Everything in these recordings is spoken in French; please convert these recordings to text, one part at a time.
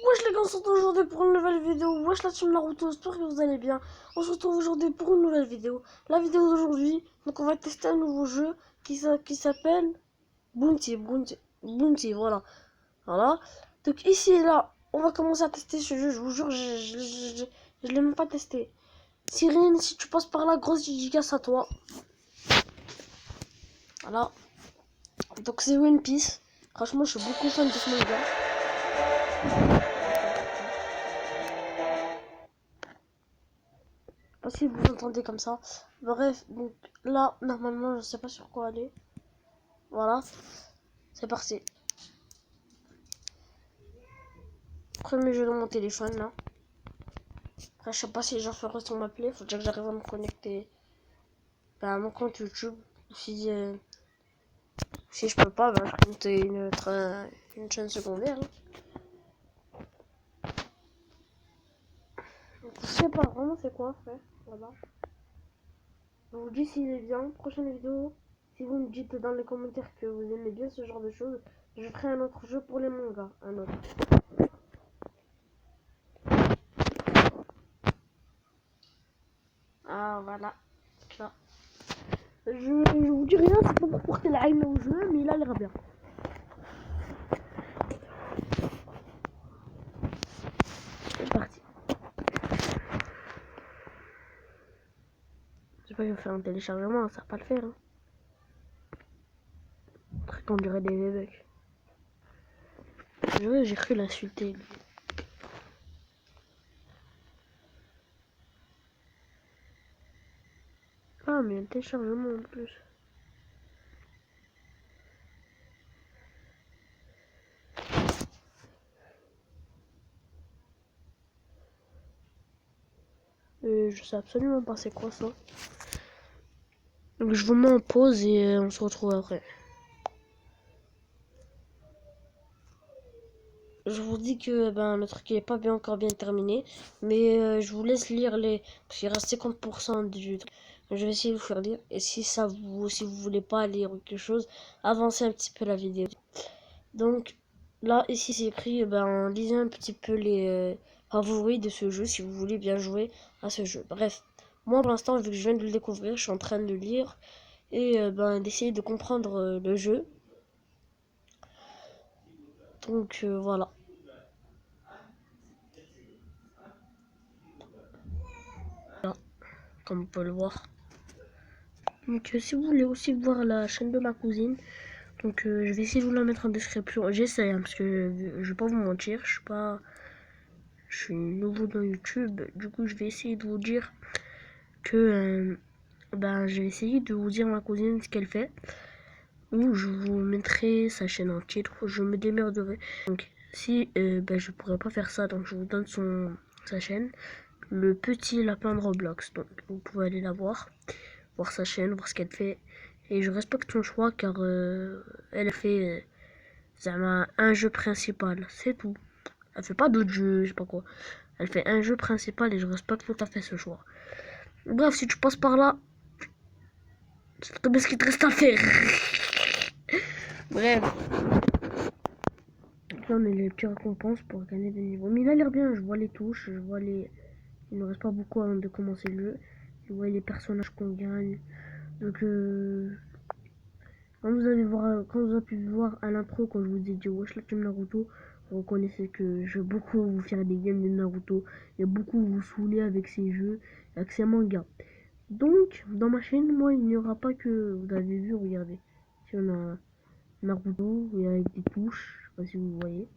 Wesh les gars, on se retrouve aujourd'hui pour une nouvelle vidéo. Wesh la team Naruto, j'espère que vous allez bien. On se retrouve aujourd'hui pour une nouvelle vidéo. La vidéo d'aujourd'hui, donc on va tester un nouveau jeu qui s'appelle Bounty, voilà. Voilà. Donc ici et là, on va commencer à tester ce jeu. Je vous jure, je l'ai même pas testé. Cyrine, si tu passes par là, grosse dédicace à toi. Voilà. Donc c'est One Piece. Franchement, je suis beaucoup fan de ce manga. Pas si vous entendez comme ça. Bref, donc là, normalement, je sais pas sur quoi aller. Voilà, c'est parti. Premier jeu de mon téléphone, là. Après, je sais pas si les gens feront m'appeler. Faut déjà que j'arrive à me connecter à mon compte YouTube. Si je peux pas, je compte une chaîne secondaire. Là. Je sais pas vraiment c'est quoi, frère. Voilà. Je vous dis s'il est bien. Prochaine vidéo. Si vous me dites dans les commentaires que vous aimez bien ce genre de choses, je ferai un autre jeu pour les mangas. Un autre. Ah, voilà. Là. Je vous dis rien, c'est pas pour porter la haine au jeu, mais il a l'air bien. C'est parti. Je sais pas, je vais faire un téléchargement, ça va pas le faire. Hein. Après qu'on dirait des bébés. J'ai cru l'insulter. Ah, mais un téléchargement en plus. Je sais absolument pas c'est quoi ça. Donc je vous mets en pause et on se retrouve après. Je vous dis que le truc est pas bien encore bien terminé, mais je vous laisse lire les, parce qu'il reste 50% du truc. Je vais essayer de vous faire lire et si vous voulez pas lire quelque chose, avancez un petit peu la vidéo. Donc là ici c'est écrit lisez un petit peu les favoris de ce jeu si vous voulez bien jouer à ce jeu. Bref, moi pour l'instant vu que je viens de le découvrir, je suis en train de le lire et d'essayer de comprendre le jeu. Donc voilà. Comme vous pouvez le voir. Donc si vous voulez aussi voir la chaîne de ma cousine, donc je vais essayer de vous la mettre en description. J'essaie parce que je vais pas vous mentir, je suis nouveau dans YouTube. Du coup je vais essayer de vous dire que je vais essayer de vous dire ma cousine ce qu'elle fait. Ou je vous mettrai sa chaîne en titre. Je me démerderai. Donc si je pourrais pas faire ça, donc je vous donne sa chaîne. Le petit lapin de Roblox. Donc vous pouvez aller la voir sa chaîne, voir ce qu'elle fait. Et je respecte son choix car elle fait un jeu principal, c'est tout. Elle fait pas d'autres jeux, je sais pas quoi. Elle fait un jeu principal et je respecte tout à fait ce choix. Bref, si tu passes par là, c'est ce qu'il te reste à faire. Bref. Là, on a les petites récompenses pour gagner des niveaux. Mais il a l'air bien, je vois les touches, je vois les... Il ne reste pas beaucoup avant de commencer le jeu. Je vois les personnages qu'on gagne. Donc, quand vous avez pu voir à l'intro, quand je vous ai dit wesh la team Naruto, vous reconnaissez que je vais beaucoup vous faire des games de Naruto et beaucoup vous saouler avec ces jeux, avec ces mangas. Donc, dans ma chaîne, moi, il n'y aura pas que vous avez vu, regardez. Si on a Naruto, il y a des touches, je sais pas si vous voyez.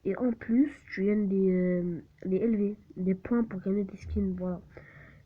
Et en plus, tu gagnes des LV, des points pour gagner des skins, voilà.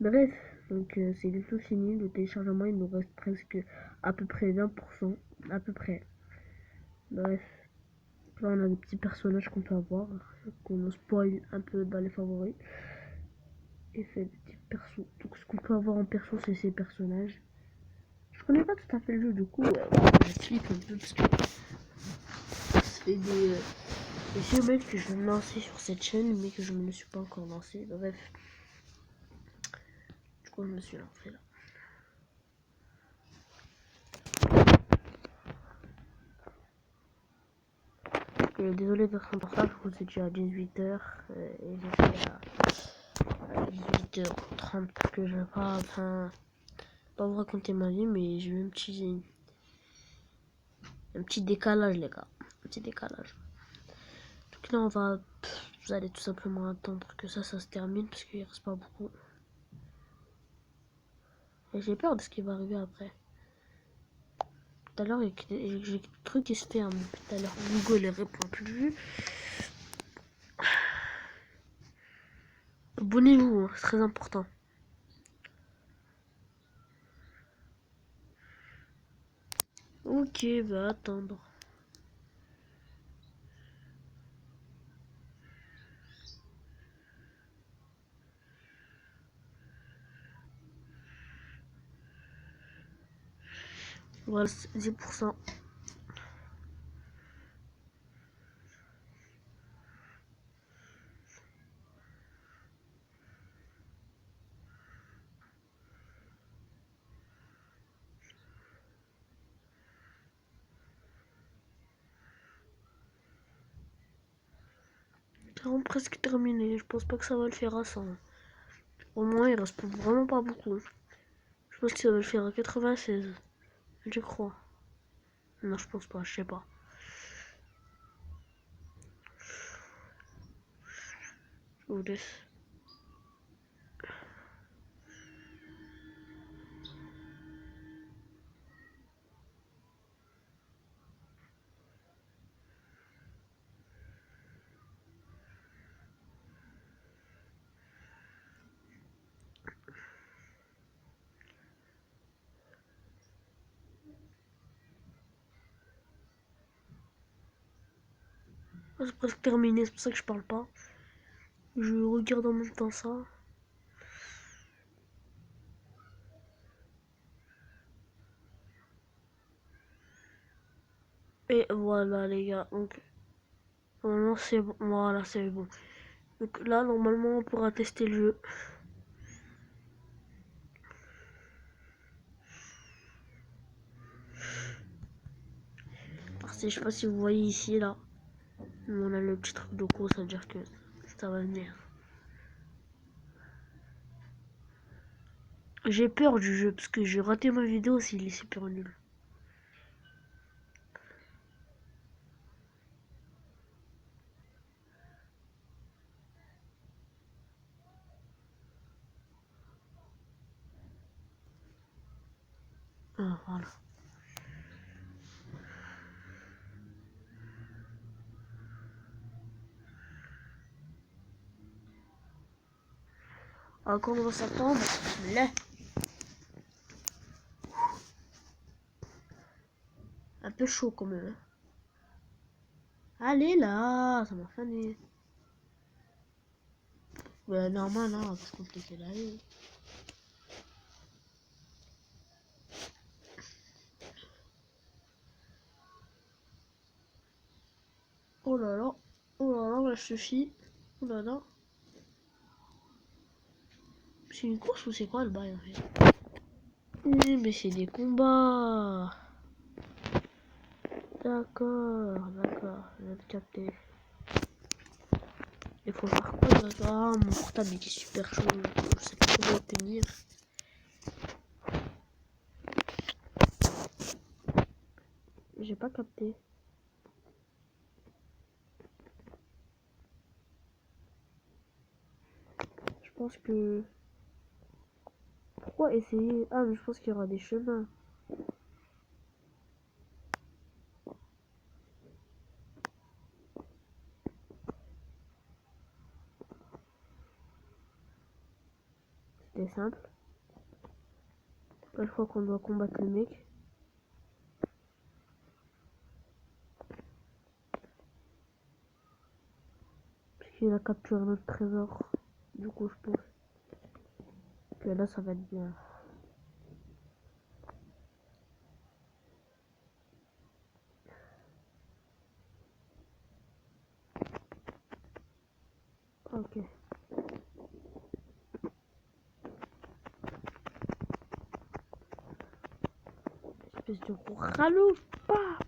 Bref, donc c'est du tout fini. Le téléchargement, il nous reste presque à peu près 20%. À peu près. Bref. Là, on a des petits personnages qu'on peut avoir. Qu'on nous spoil un peu dans les favoris. Et fait des petits persos. Donc, ce qu'on peut avoir en perso, c'est ces personnages. Je connais pas tout à fait le jeu, du coup, j'explique un peu parce que ça fait des semaines que je vais me lancer sur cette chaîne, mais que je ne me suis pas encore lancé. Bref. Du coup, je me suis lancé là. Désolé d'être en retard, je vous ai dit à 18h et j'étais à 18h30 parce que je vais pas vous raconter ma vie, mais j'ai eu un petit décalage, les gars. Un petit décalage. Donc là, vous allez tout simplement attendre que ça se termine parce qu'il reste pas beaucoup. Et j'ai peur de ce qui va arriver après. Tout à l'heure, j'ai des trucs qui se ferment. Tout à l'heure, Google ne répond plus. Abonnez-vous, hein, c'est très important. Ok, va attendre. Voilà, 10%. C'est presque terminé. Je pense pas que ça va le faire à 100. Au moins, il reste vraiment pas beaucoup. Je pense que ça va le faire à 96. Je crois. Non, je pense pas, je sais pas. Je vous laisse. C'est presque terminé, c'est pour ça que je parle pas. Je regarde en même temps ça. Et voilà les gars, donc normalement c'est bon. Voilà, c'est bon. Donc là, normalement, on pourra tester le jeu. Alors, je sais pas si vous voyez ici, là. On a le petit truc de cours, ça veut dire que ça va venir. J'ai peur du jeu parce que j'ai raté ma vidéo s'il est super nul. Ah, voilà. Alors, quand on va s'attendre, là. Un peu chaud quand même. Hein. Allez là, ça m'a fané. Ouais, normal, hein, on va pas se compliquer la vie. Oh là là, là, je suffit. Oh là là. C'est une course ou c'est quoi le bail en fait? Mais c'est des combats. D'accord, je vais capter. Il faut faire quoi là? Ah, mon portable il est super chaud, je sais pas comment tenir. J'ai pas capté. Je pense que... Pourquoi essayer? Ah, mais je pense qu'il y aura des chemins. C'était simple. Là, je crois qu'on doit combattre le mec. Parce qu'il a capturé notre trésor. Du coup, je pense que là, ça va être bien. Ok. Espèce de gros ralou. Pas.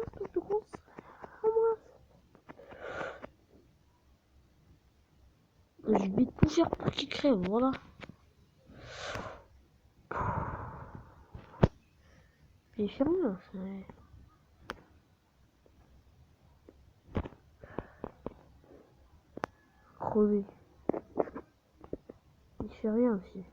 espèce de grosse ramasse. Je vais tout faire pour qu'il crève, voilà. Il fait rien, c'est... Crevé. Il fait rien aussi.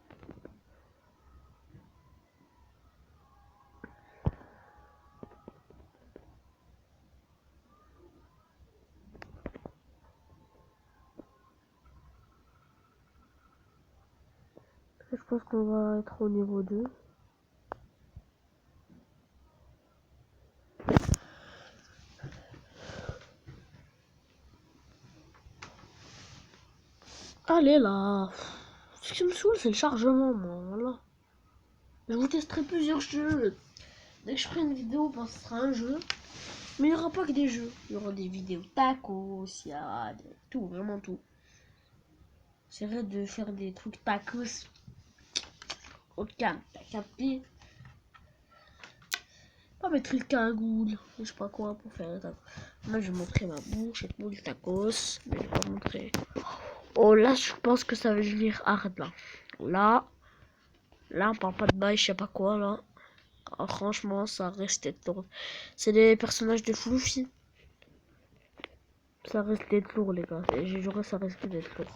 Je pense qu'on va être au niveau 2. Allez là. Ce qui me saoule, c'est le chargement, moi. Voilà. Je vous testerai plusieurs jeux. Dès que je ferai une vidéo, ben, ce sera un jeu. Mais il n'y aura pas que des jeux. Il y aura des vidéos tacos, il y a tout, vraiment tout. J'essaierai de faire des trucs tacos. Au calme, t'as capté? Pas mettre le cagoule, je sais pas quoi pour faire le tacos. Moi je vais montrer ma bouche et tout le tacos. Mais je vais pas montrer. Oh là, je pense que ça veut dire hard là. Là, on parle pas de bail, je sais pas quoi là. Ah, franchement, ça reste d'être lourd. C'est des personnages de Fluffy. Ça reste d'être lourd, les gars. Et j'ai juré, ça reste d'être lourd.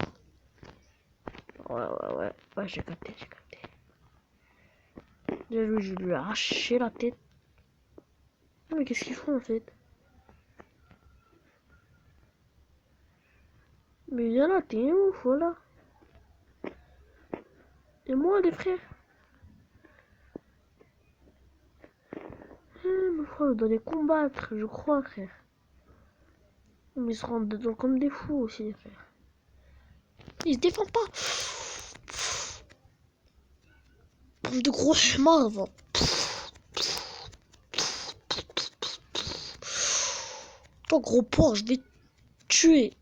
Ouais. Ouais, j'ai capté. Je lui ai arraché la tête. Mais qu'est-ce qu'ils font en fait? Mais viens là, t'es ouf, voilà. Et moi, les frères. Mais frère, on doit les combattre, je crois, frère. Mais ils se rendent dedans comme des fous aussi, les frères. Ils se défendent pas. Bande de gros chemins, va. Toi, gros porc, je vais te tuer.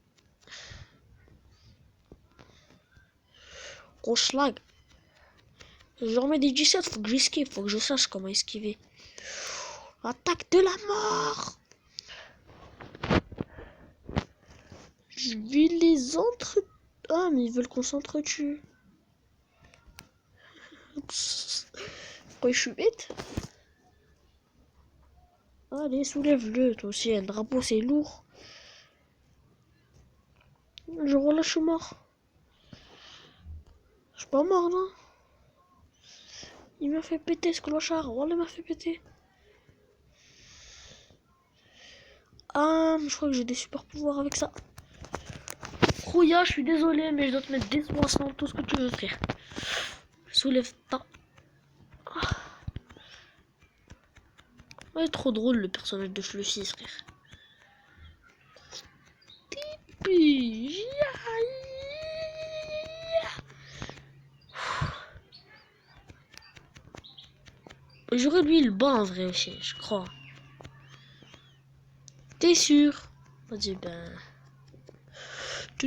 Gros schlag. Je remets des 17, faut que j'esquive, faut que je sache comment esquiver. Attaque de la mort. Je vais les entre... Ah, mais ils veulent qu'on s'entretue. Pourquoi je suis bête? Allez, soulève-le, toi aussi. Un drapeau, c'est lourd. Je relâche, je suis mort. Je suis pas mort, non? Il m'a fait péter ce clochard. Voilà, il m'a fait péter. Ah, je crois que j'ai des super pouvoirs avec ça. Rouya, je suis désolé, mais je dois te mettre des soins, tout ce que tu veux, frère. Soulève ta... Ah. Ouais, trop drôle le personnage de Fluffy, frère. Tipi. J'aurais lui le bas en vrai aussi, je crois. T'es sûr? Vas-y, ben... Je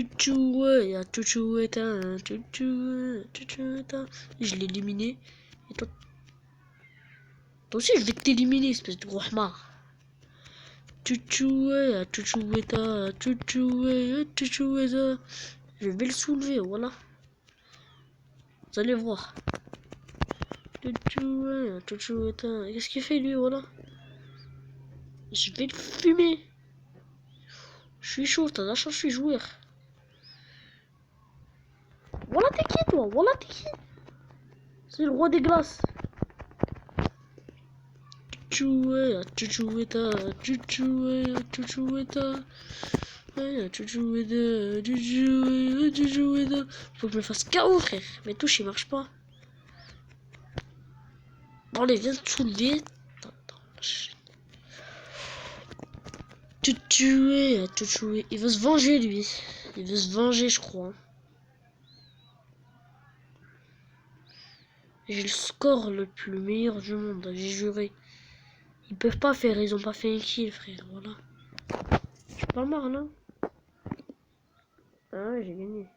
l'ai éliminé. Et toi aussi, je vais t'éliminer, espèce de gros hamar. Je vais le soulever, voilà. Vous allez voir. Qu'est-ce qu'il fait lui, voilà. Je vais le fumer. Je suis chaud, t'as la chance, je suis joueur. Voilà t'es qui toi? Voilà t'es qui? C'est le roi des glaces. Faut que je me fasse KO, frère. Mes touches, ils marchent pas. Bon, allez, viens te soulever. Il veut se venger, lui. Il veut se venger, je crois. J'ai le score le plus meilleur du monde, j'ai juré. Ils peuvent pas faire, ils ont pas fait un kill, frère, voilà. Je suis pas marre, non? Ah ouais, j'ai gagné.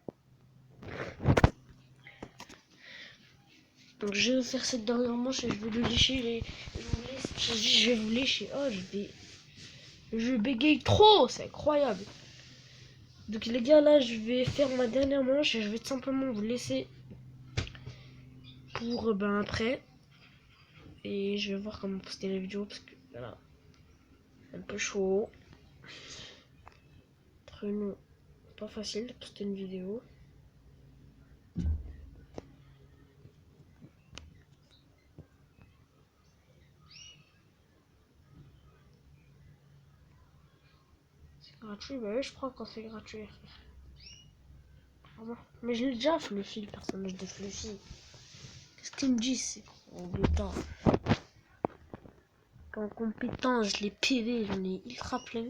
Donc je vais faire cette dernière manche et je vais le lécher. Je vais vous lécher. Oh, je vais Je bégaye trop, c'est incroyable. Donc les gars, là, je vais faire ma dernière manche et je vais tout simplement vous laisser pour après. Et je vais voir comment poster les vidéos parce que voilà, c'est un peu chaud. Très long, pas facile de poster une vidéo. C'est gratuit, bah oui, je crois quand c'est gratuit. Vraiment. Mais je l'ai déjà fait le fil, personnage de Fluffy. Qu'est-ce que tu me dis, c'est compétent. En compétence, je l'ai PV, j'en ai ultra plein.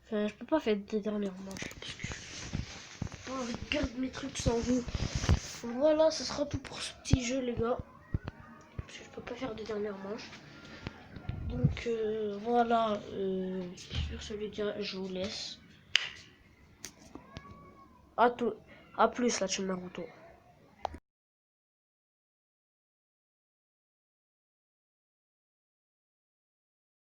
Enfin, je peux pas faire des dernières manches. Parce que je garde mes trucs sans vous. Voilà, ce sera tout pour ce petit jeu, les gars. Parce que je peux pas faire des dernières manches. Donc voilà, sur ce les gars, je vous laisse. À plus la team Naruto.